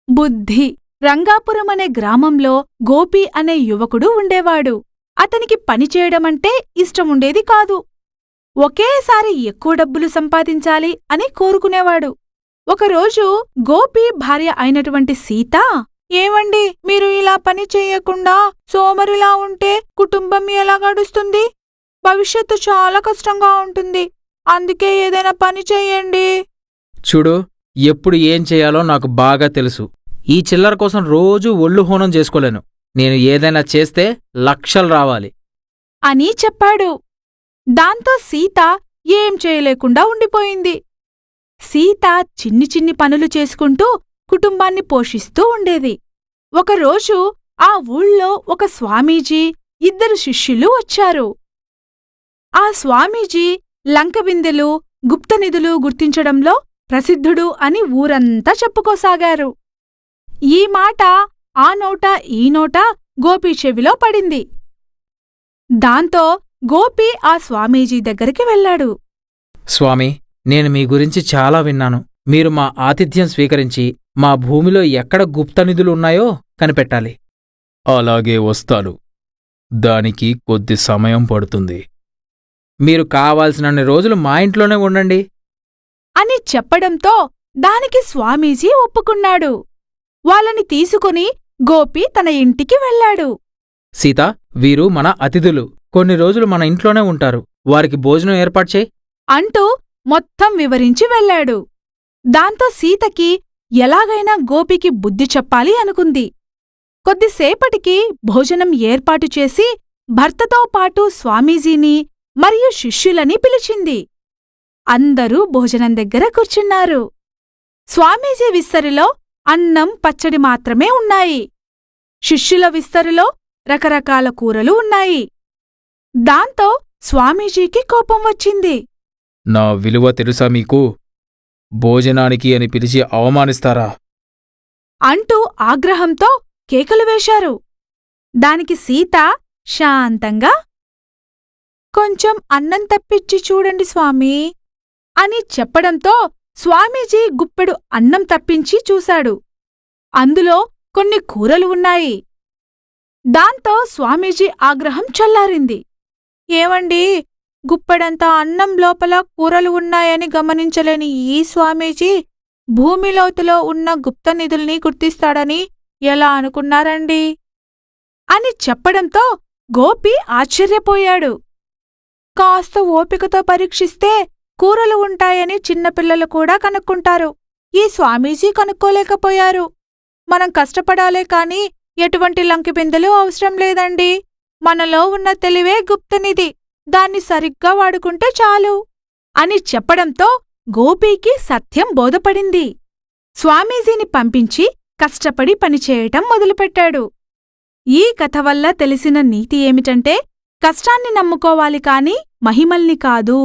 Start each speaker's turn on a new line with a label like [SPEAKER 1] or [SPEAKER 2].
[SPEAKER 1] బుద్ధి. రంగాపురం అనే గ్రామంలో గోపి అనే యువకుడు ఉండేవాడు. అతనికి పనిచేయడమంటే ఇష్టముండేది కాదు. ఒకేసారి ఎక్కువ డబ్బులు సంపాదించాలి అని కోరుకునేవాడు. ఒకరోజు గోపి భార్య అయినటువంటి సీత, ఏవండి, మీరు ఇలా పని చెయ్యకుండా సోమరిలా ఉంటే కుటుంబం ఎలా గడుస్తుంది? భవిష్యత్తు చాలా కష్టంగా ఉంటుంది. అందుకే ఏదైనా పని చెయ్యండి.
[SPEAKER 2] చూడు, ఎప్పుడు ఏం చేయాలో నాకు బాగా తెలుసు. ఈ చిల్లర కోసం రోజూ ఒళ్ళు హోనం చేసుకోలేను. నేను ఏదైనా చేస్తే లక్షలు రావాలి
[SPEAKER 1] అని చెప్పాడు. దాంతో సీత ఏం చేయలేకుండా ఉండిపోయింది. సీత చిన్ని చిన్ని పనులు చేసుకుంటూ కుటుంబాన్ని పోషిస్తూ ఉండేది. ఒకరోజు ఆ ఊళ్ళో ఒక స్వామీజీ, 2 శిష్యులు వచ్చారు. ఆ స్వామీజీ లంకబిందెలు, గుప్తనిధులు గుర్తించడంలో ప్రసిద్ధుడు అని ఊరంతా చెప్పుకోసాగారు. ఈ మాట ఆ నోట ఈ నోట గోపి చెవిలో పడింది. దాంతో గోపి ఆ స్వామీజీ దగ్గరికి వెళ్ళాడు.
[SPEAKER 2] స్వామి, నేను మీ గురించి చాలా విన్నాను. మీరు మా ఆతిథ్యం స్వీకరించి మా భూమిలో ఎక్కడ గుప్తనిధులున్నాయో కనిపెట్టాలి. అలాగే వస్తాను. దానికి కొద్ది సమయం పడుతుంది. మీరు కావాల్సినన్ని రోజులు మా ఇంట్లోనే ఉండండి
[SPEAKER 1] అని చెప్పడంతో దానికి స్వామీజీ ఒప్పుకున్నాడు. వాళ్ళని తీసుకుని గోపి తన ఇంటికి వెళ్ళాడు.
[SPEAKER 2] సీత, వీరు మన అతిథులు. కొన్ని రోజులు మన ఇంట్లోనే ఉంటారు. వారికి భోజనం ఏర్పాటుచేయి
[SPEAKER 1] అంటూ మొత్తం వివరించి వెళ్ళాడు. దాంతో సీతకి ఎలాగైనా గోపికి బుద్ధి చెప్పాలి అనుకుంది. కొద్దిసేపటికి భోజనం ఏర్పాటు చేసి భర్తతో పాటు స్వామీజీని మరియు శిష్యులని పిలిచింది. అందరూ భోజనం దగ్గర కూర్చున్నారు. స్వామీజీ విస్తరిలో అన్నం, పచ్చడి మాత్రమే ఉన్నాయి. శిష్యుల విస్తరిలో రకరకాల కూరలు ఉన్నాయి. దాంతో స్వామీజీకి కోపం వచ్చింది.
[SPEAKER 2] నా విలువ తెలుసా మీకు? భోజనానికి అని పిలిచి అవమానిస్తారా?
[SPEAKER 1] అంటూ ఆగ్రహంతో కేకలు వేశారు. దానికి సీత శాంతంగా, కొంచెం అన్నం తప్పిచ్చి చూడండి స్వామీ అని చెప్పడంతో స్వామీజీ గుప్పెడు అన్నం తప్పించి చూశాడు. అందులో కొన్ని కూరలు ఉన్నాయి. దాంతో స్వామీజీ ఆగ్రహం చల్లారింది. ఏవండీ, గుప్పెడంతా అన్నం లోపల కూరలు ఉన్నాయని గమనించలేని ఈ స్వామీజీ భూమిలోతులో ఉన్న గుప్తనిధుల్ని గుర్తిస్తాడని ఎలా అనుకున్నారండి అని చెప్పడంతో గోపి ఆశ్చర్యపోయాడు. కాస్త ఓపికతో పరీక్షిస్తే కూరలు ఉంటాయని చిన్నపిల్లలు కూడా కనుక్కుంటారు. ఈ స్వామీజీ కనుక్కోలేకపోయారు. మనం కష్టపడాలే కాని ఎటువంటి లంకిబిందెలు అవసరం లేదండి. మనలో ఉన్న తెలివే గుప్తనిధి. దాన్ని సరిగ్గా వాడుకుంటే చాలు అని చెప్పడంతో గోపీకి సత్యం బోధపడింది. స్వామీజీని పంపించి కష్టపడి పనిచేయటం మొదలుపెట్టాడు. ఈ కథ వల్ల తెలిసిన నీతి ఏమిటంటే, కష్టాన్ని నమ్ముకోవాలి కాని మహిమల్ని కాదు.